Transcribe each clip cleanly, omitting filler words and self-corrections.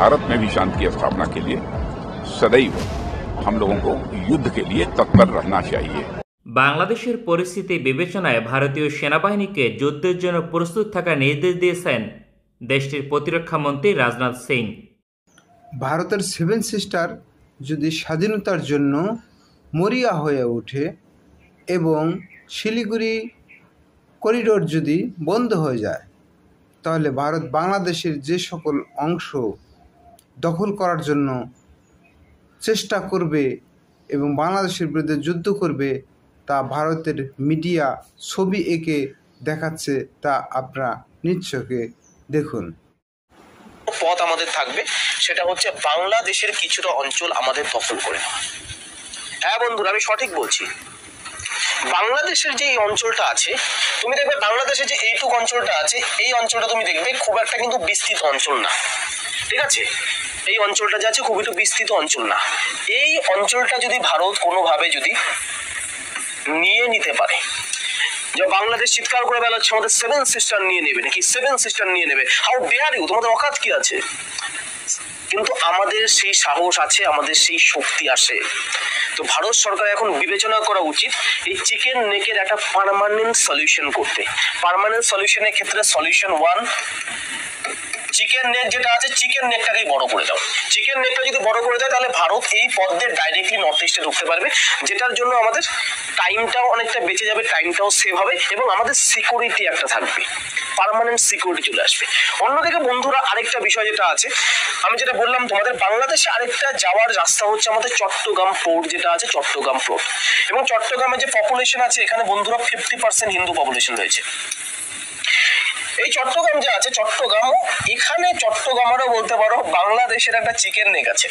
भारत में भी शांति की स्थापना के लिए सदैव हम लोगों को युद्ध के लिए तत्पर रहना चाहिए। বাংলাদেশের পরিস্থিতি বিবেচনায় ভারতীয় সেনাবাহিনীকে যুদ্ধের জন্য প্রস্তুত থাকার নির্দেশ দিয়েছেন দেশটির প্রতিরক্ষা মন্ত্রী রাজনাথ সিং। ভারতের সেভেন সিস্টার যদি স্বাধীনতার জন্য মরিয়া হয়ে ওঠে এবং শিলিগুড়ি করিডোর যদি বন্ধ হয়ে যায়, তাহলে ভারত বাংলাদেশের যে সকল অংশ দখল করার জন্য চেষ্টা করবে এবং বাংলাদেশের বিরুদ্ধে যুদ্ধ করবে, তা ভারতের মিডিয়া ছবি এঁকে দেখাচ্ছে, তা আপনারা নিশ্চয়কে দেখুন। পথ আমাদের থাকবে, সেটা হচ্ছে বাংলাদেশের কিছুটা অঞ্চল আমাদের দখল করে নেওয়া। হ্যাঁ বন্ধুরা, আমি সঠিক বলছি। বাংলাদেশের যে এই অঞ্চলটা আছে, তুমি দেখবে বাংলাদেশের যে এইটুক অঞ্চলটা আছে, এই অঞ্চলটা তুমি দেখবে খুব একটা কিন্তু বিস্তৃত অঞ্চল না, ঠিক আছে? এই অঞ্চলটা যে আছে খুব একটু বিস্তৃত অঞ্চল না। এই অঞ্চলটা যদি ভারত কোনোভাবে যদি নিয়ে নিতে পারে, যে বাংলাদেশ চিৎকার করে বেলা হচ্ছে আমাদের সেভেন সিস্টার নিয়ে নেবে, নাকি সেভেন সিস্টার নিয়ে নেবে, হাউ ডেয়ার ইউ, তোমাদের অকাত কি আছে? কিন্তু আমাদের সেই সাহস আছে, আমাদের সেই শক্তি আসে। তো ভারত সরকার এখন বিবেচনা করা উচিত এই চিকেন নেকের একটা পার্মানেন্ট সলিউশন করতে। পার্মানেন্ট সলিউশনের ক্ষেত্রে সলিউশন 1, চিকেন নেক যেটা আছে, চিকেন নেকটাকেই বড় করে দাও। চিকেন নেকটা যদি বড় করে দেয়, তাহলে ভারত এই পথ দিয়ে ডাইরেক্টলি নর্থ ইস্টে ঢুকতে পারবে, যেটার জন্য আমাদের টাইমটাও অনেকটা বেঁচে যাবে, টাইমটাও সেভ হবে এবং আমাদের সিকিউরিটি একটা থাকবে, পার্মানেন্ট সিকিউরিটি চলে আসবে। অন্যদিকে বন্ধুরা, আরেকটা বিষয় যেটা আছে, আমি যেটা বললাম তোমাদের, বাংলাদেশে আরেকটা যাওয়ার রাস্তা হচ্ছে আমাদের চট্টগ্রাম পোর্ট যেটা আছে, চট্টগ্রাম পোর্ট। এবং চট্টগ্রামে যে পপুলেশন আছে, এখানে বন্ধুরা 50% হিন্দু পপুলেশন রয়েছে। এই চট্টগ্রাম যে আছে, চট্টগ্রাম, এখানে চট্টগ্রামেরও বলতে পারো বাংলাদেশের একটা চিকেন নেক আছে।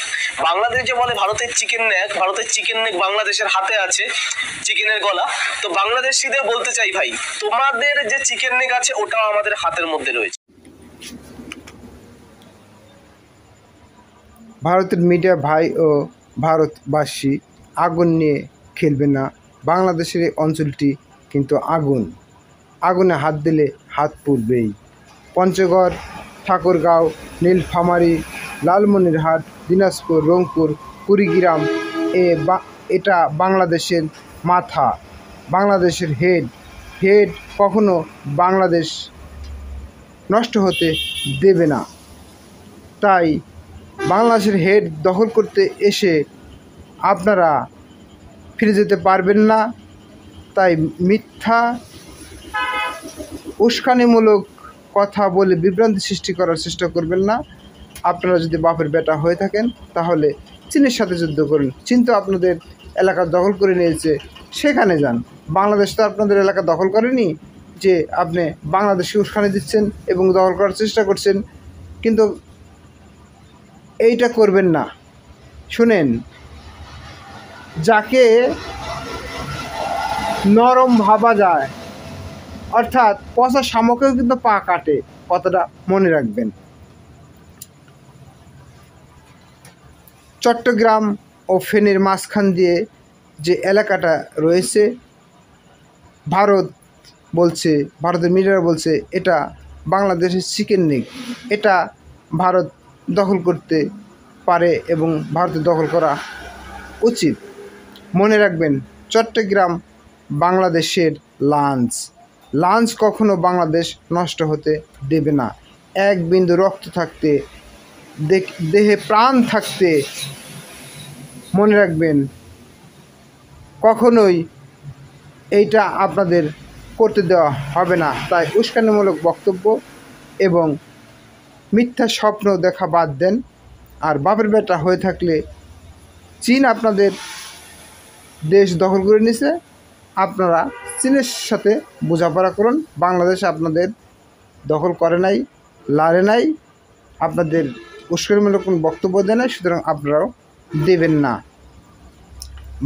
বাংলাদেশ যে বলে ভারতের চিকেন নেক, ভারতের চিকেন নেক বাংলাদেশের হাতে আছে, চিকেনের গলা। তো বাংলাদেশিদের বলতে চাই, ভাই তোমাদের যে চিকেন নেক আছে, ওটাও আমাদের হাতের মধ্যে রয়েছে। ভারতের মিডিয়া ভাই ও ভারতবাসী আগুন নিয়ে খেলবে না। বাংলাদেশের এই অঞ্চলটি কিন্তু আগুনে হাত দিলে হাত পুড়বেই। পঞ্চগড়, ঠাকুরগাঁও, নীলফামারী, লালমনিরহাট, দিনাজপুর, রংপুর, কুড়িগ্রাম, এটা বাংলাদেশের মাথা, বাংলাদেশের হেড কখনো বাংলাদেশ নষ্ট হতে দেবে না। তাই বাংলাদেশের হেড দখল করতে এসে আপনারা ফিরে যেতে পারবেন না। তাই মিথ্যা উস্কানিমূলক কথা বলে বিভ্রান্তি সৃষ্টি করার চেষ্টা করবেন না। আপনারা যদি বাপের বেটা হয়ে থাকেন, তাহলে চীনের সাথে যুদ্ধ করুন। চীন তো আপনাদের এলাকা দখল করে নিয়েছে, সেখানে যান। বাংলাদেশ তো আপনাদের এলাকা দখল করেনি যে আপনি বাংলাদেশকে উস্কানি দিচ্ছেন এবং দখল করার চেষ্টা করছেন, কিন্তু এইটা করবেন না। শুনেন, যাকে নরম ভাবা যায়, অর্থাৎ পচা শামুকেও কিন্তু পা কাটে, কথাটা মনে রাখবেন। চট্টগ্রাম ও ফেনীর মাঝখান দিয়ে যে এলাকাটা রয়েছে, ভারতের মিডিয়া বলছে এটা বাংলাদেশের চিকেন নেক, এটা ভারত দখল করতে পারে এবং ভারতের দখল করা উচিত। মনে রাখবেন, চট্টগ্রাম বাংলাদেশের লাঞ্চ কখনো বাংলাদেশ নষ্ট হতে দেবে না। এক বিন্দু রক্ত থাকতে, দেহে প্রাণ থাকতে, মনে রাখবেন কখনোই এইটা আপনাদের করতে দেওয়া হবে না। তাই উস্কানিমূলক বক্তব্য এবং মিথ্যা স্বপ্ন দেখা বাদ দেন। আর বাপের বেটা হয়ে থাকলে, চীন আপনাদের দেশ দখল করে নিছে, আপনারা চীনের সাথে বোঝাপড়া করুন। বাংলাদেশ আপনাদের দখল করে নাই, লাড়ে নাই, আপনাদের উস্কানিমূলক কোনো বক্তব্য দেয় নাই, সুতরাং আপনারাও দেবেন না।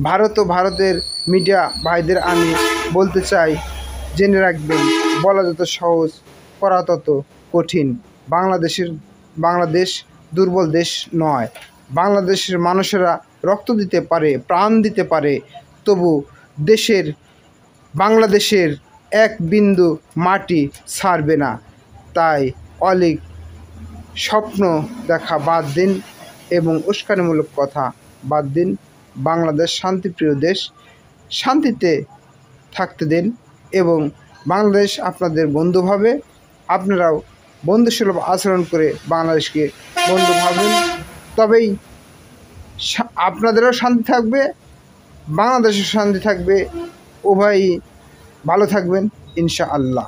ভারত ও ভারতের মিডিয়া ভাইদের আমি বলতে চাই, জেনে রাখবেন, বলা যত সহজ, করা তত কঠিন। বাংলাদেশ দুর্বল দেশ নয়। বাংলাদেশের মানুষেরা রক্ত দিতে পারে, প্রাণ দিতে পারে, তবু বাংলাদেশের এক বিন্দু মাটি ছাড়বে না। তাই অলিক স্বপ্ন দেখা বাদ দিন এবং উস্কানিমূলক কথা বাদ দিন। বাংলাদেশ শান্তিপ্রিয় দেশ, শান্তিতে থাকতে দিন এবং বাংলাদেশ আপনাদের বন্ধু ভাবে, আপনারাও বন্ধুসুলভ আচরণ করে বাংলাদেশকে বন্ধু ভাবেন, তবেই আপনাদেরও শান্তি থাকবে, বাংলাদেশের শান্তি থাকবে, উভয়ই ভালো থাকবেন ইনশাআল্লাহ।